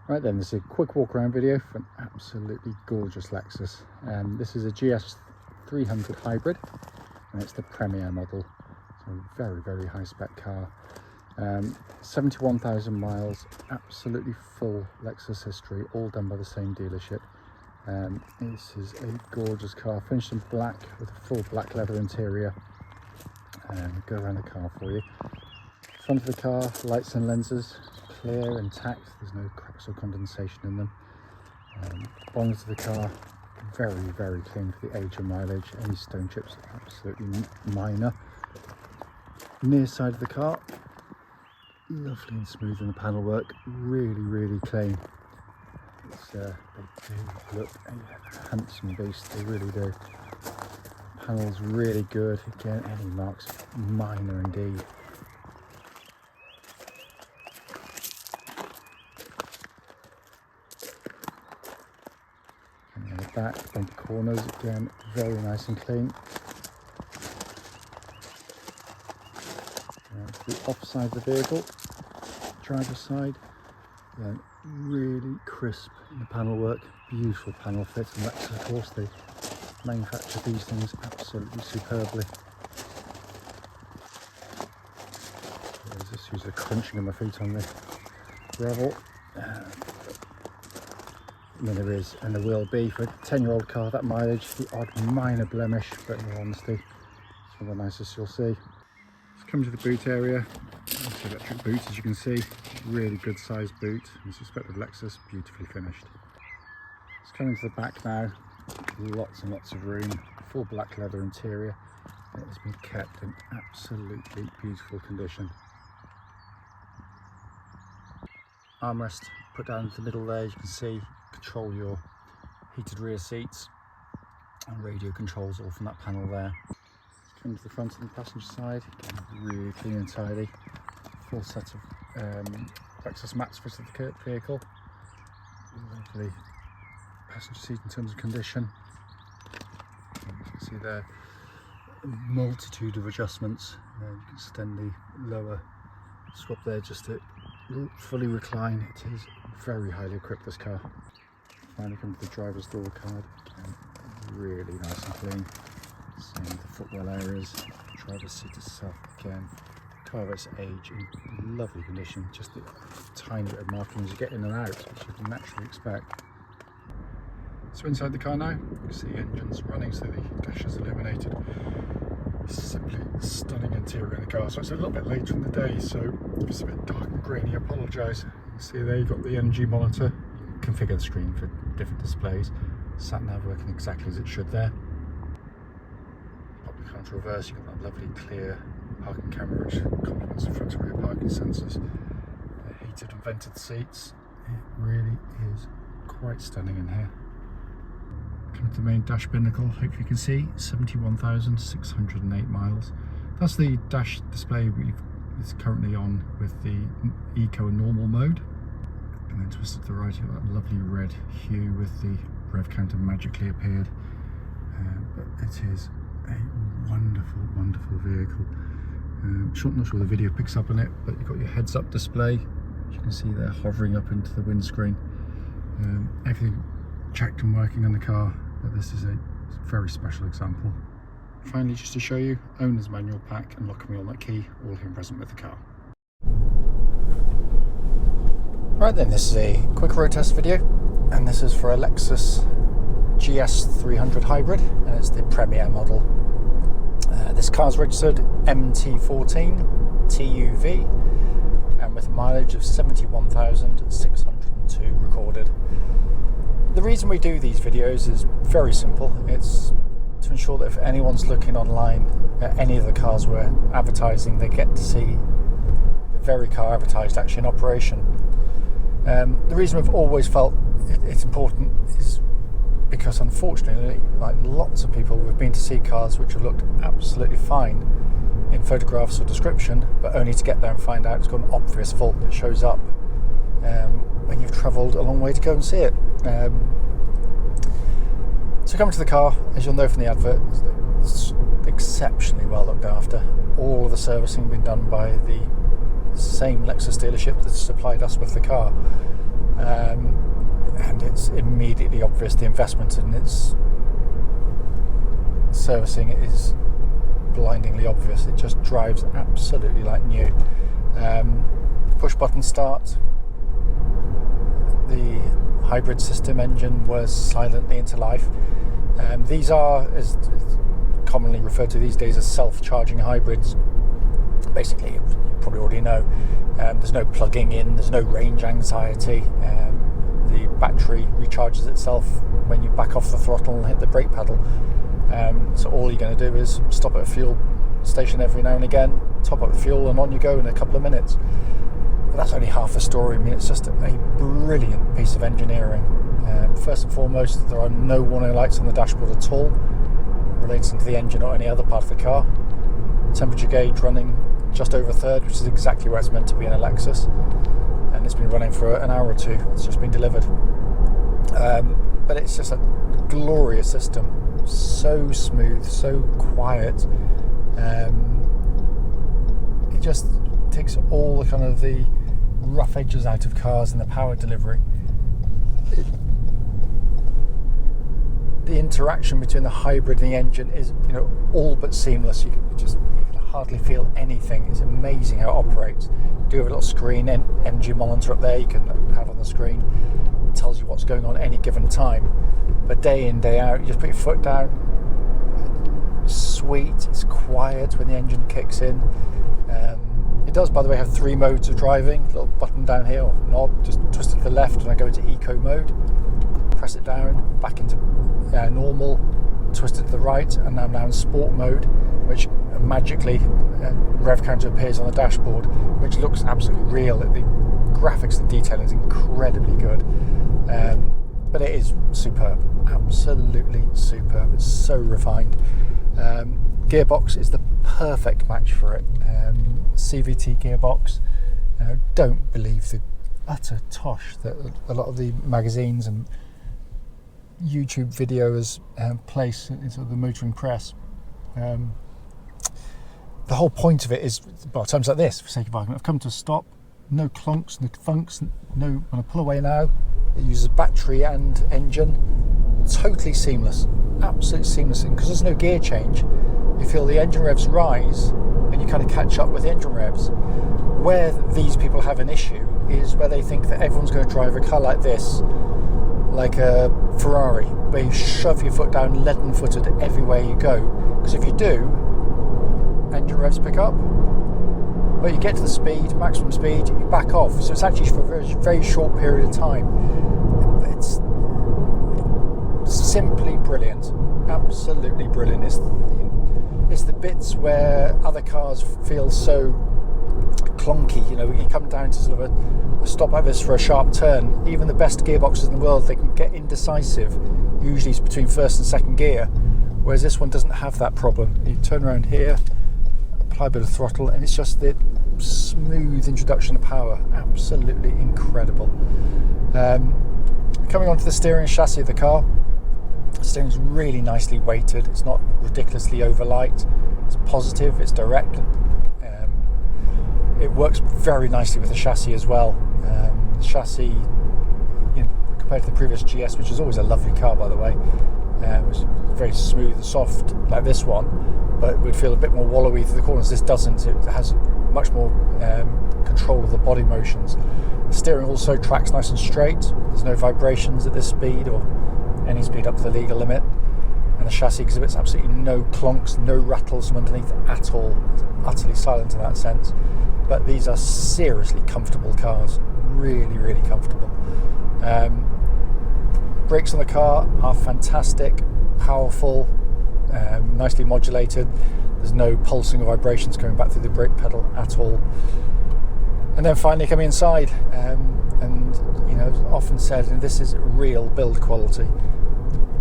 Right then, this is a quick walk around video for an absolutely gorgeous Lexus. This is a GS300 hybrid and it's the Premier model. So a very, very high spec car. 71,000 miles, absolutely full Lexus history, all done by the same dealership. This is a gorgeous car, finished in black with a full black leather interior. Go around the car for you. Front of the car, lights and lenses, clear, intact, there's no cracks or condensation in them. Bonnet of the car, very, very clean for the age and mileage. Any stone chips are absolutely minor. Near side of the car, lovely and smooth in the panel work, really, really clean. They do look a handsome beast, they really do. Panel's really good, again, any marks, minor indeed. And on the back, bumper corners, again, very nice and clean. The off side of the vehicle, driver's side, again, really crisp in the panel work, beautiful panel fit, and Lexus, of course, they manufacture these things absolutely superbly. There's this user crunching of my feet on the gravel. I mean, there is, and there will be for a 10-year-old car, that mileage, the odd minor blemish, but in all honesty, it's one of the nicest you'll see. Let's come to the boot area. It's an electric boot, as you can see, really good sized boot, as expected with Lexus, beautifully finished. Let's come into the back now, lots and lots of room, full black leather interior, and it has been kept in absolutely beautiful condition. Armrest put down into the middle there, you can see, control your heated rear seats and radio controls all from that panel there. Come to the front of the passenger side, really clean and tidy. Full set of Lexus mats fitted to the vehicle. Lovely passenger seat in terms of condition. You can see there a multitude of adjustments. You can extend the lower swap there just to fully recline. It is very highly equipped, this car. Finally come to the driver's door card. Again, really nice and clean. Same with the footwell areas. Driver's seat itself, again, car of its age in lovely condition. Just the tiny bit of markings you get in and out, which you can naturally expect. So inside the car now, you can see the engine's running, so the dash is illuminated. Simply stunning interior in the car. So it's a little bit later in the day, so if it's a bit dark and grainy, I apologise. You can see there you've got the energy monitor. You can configure the screen for different displays. Sat nav working exactly as it should there. Pop the car into reverse, you've got that lovely clear parking camera which complements the front and rear parking sensors. The heated and vented seats. It really is quite stunning in here. Come to the main dash binnacle, hopefully you can see 71,608 miles. That's the dash display it's currently on with the eco and normal mode. And then twisted to the right, you've got that lovely red hue with the rev counter magically appeared. But it is a wonderful, wonderful vehicle. Not sure the video picks up on it, but you've got your heads-up display, as you can see there, hovering up into the windscreen. Everything checked and working on the car, but this is a very special example. Finally, just to show you, owner's manual pack and lock and wheel nut key, all here and present with the car. Right then, this is a quick road test video, and this is for a Lexus GS300 hybrid, and it's the Premier model. This car is registered MT14TUV, and with a mileage of 71,602 recorded. The reason we do these videos is very simple. It's to ensure that if anyone's looking online at any of the cars we're advertising, they get to see the very car advertised actually in operation. The reason we've always felt it's important is because, unfortunately, like lots of people, we've been to see cars which have looked absolutely fine in photographs or description, but only to get there and find out it's got an obvious fault that shows up when you've travelled a long way to go and see it. So coming to the car, as you'll know from the advert, it's exceptionally well looked after. All of the servicing been done by the same Lexus dealership that supplied us with the car. it's immediately obvious the investment in its servicing is blindingly obvious. It just drives absolutely like new. Push button start. The hybrid system engine was silently into life. These are, as commonly referred to these days, as self-charging hybrids. Basically, you probably already know, there's no plugging in, there's no range anxiety. The battery recharges itself when you back off the throttle and hit the brake pedal. So all you're going to do is stop at a fuel station every now and again, top up the fuel, and on you go in a couple of minutes. But that's only half the story. I mean, it's just a brilliant piece of engineering. First and foremost, there are no warning lights on the dashboard at all relating to the engine or any other part of the car. Temperature gauge running just over a third, which is exactly where it's meant to be in a Lexus, and it's been running for an hour or two. It's just been delivered. But it's just a glorious system, so smooth, so quiet. It just takes all the kind of the rough edges out of cars and the power delivery. The interaction between the hybrid and the engine is, all but seamless. You can hardly feel anything. It's amazing how it operates. You do have a little screen, energy monitor up there you can have on the screen. It tells you what's going on at any given time. But day in, day out, you just put your foot down. It's sweet, it's quiet when the engine kicks in. It does, by the way, have 3 modes of driving. A little button down here, or knob, just twist it to the left and I go into eco mode. Press it down, back into normal, twist it to the right, and now I'm now in sport mode, which magically rev counter appears on the dashboard, which looks absolutely real. The graphics and detailing is incredibly good, but it is superb, absolutely superb. It's so refined. Gearbox is the perfect match for it. CVT gearbox. Don't believe the utter tosh that a lot of the magazines and YouTube videos place into the motoring press. The whole point of it is, well, times like this, for sake of argument, I've come to a stop, no clunks, no funks, no. When I pull away now, it uses battery and engine, totally seamless, absolutely seamless. And because there's no gear change, you feel the engine revs rise, and you kind of catch up with the engine revs. Where these people have an issue is where they think that everyone's going to drive a car like this, like a Ferrari, where you shove your foot down leaden-footed everywhere you go. Because if you do, engine revs pick up, but you get to the speed, maximum speed, you back off. So it's actually for a very, very short period of time. It's simply brilliant, absolutely brilliant. It's the bits where other cars feel so clunky. You come down to sort of a stop like this for a sharp turn. Even the best gearboxes in the world, they can get indecisive. Usually it's between first and second gear, whereas this one doesn't have that problem. You turn around here, apply a bit of throttle, and it's just the smooth introduction of power. Absolutely incredible. Coming on to the steering and chassis of the car, the steering's really nicely weighted. It's not ridiculously overlight. It's positive, it's direct. It works very nicely with the chassis as well. The chassis, compared to the previous GS, which is always a lovely car, by the way, it was very smooth and soft like this one, but it would feel a bit more wallowy through the corners. This doesn't. It has much more control of the body motions. The steering also tracks nice and straight. There's no vibrations at this speed or any speed up to the legal limit. And the chassis exhibits absolutely no clonks, no rattles from underneath at all. It's utterly silent in that sense. But these are seriously comfortable cars. Really, really comfortable. Brakes on the car are fantastic, powerful, nicely modulated. There's no pulsing or vibrations going back through the brake pedal at all. And then finally coming inside, and often said, and this is real build quality.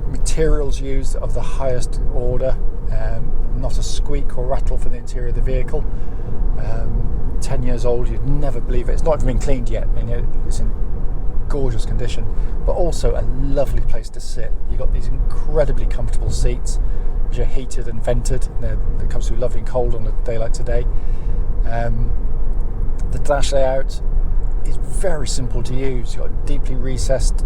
Materials used of the highest order, not a squeak or rattle from the interior of the vehicle. 10 years old, you'd never believe it. It's not even been cleaned yet, and it's in gorgeous condition, but also a lovely place to sit. You've got these incredibly comfortable seats, which are heated and vented. It comes through lovely and cold on a day like today. The dash layout is very simple to use. You've got a deeply recessed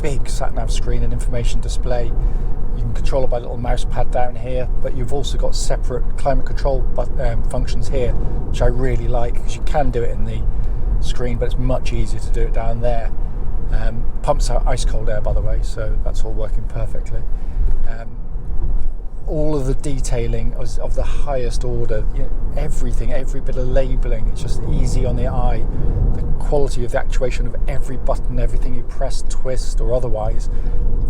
big sat-nav screen and information display. You can control it by a little mouse pad down here, but you've also got separate climate control functions here, which I really like, because you can do it in the screen, but it's much easier to do it down there. Pumps out ice cold air, by the way, so that's all working perfectly. All of the detailing of the highest order, everything, every bit of labelling, it's just easy on the eye. The quality of the actuation of every button, everything you press, twist or otherwise,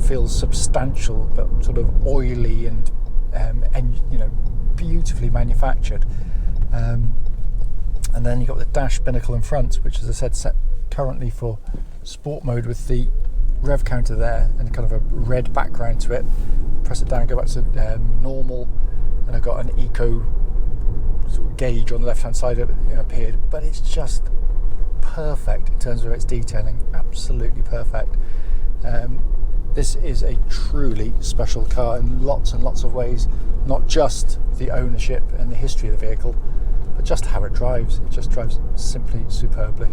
feels substantial but sort of oily and beautifully manufactured. And then you've got the dash binnacle in front, which, as I said, set currently for sport mode with the rev counter there and kind of a red background to it. Press it down, go back to normal, and I've got an eco sort of gauge on the left hand side of it appeared, but it's just perfect in terms of its detailing, absolutely perfect. This is a truly special car in lots and lots of ways, not just the ownership and the history of the vehicle, but just how it drives. It just drives simply superbly.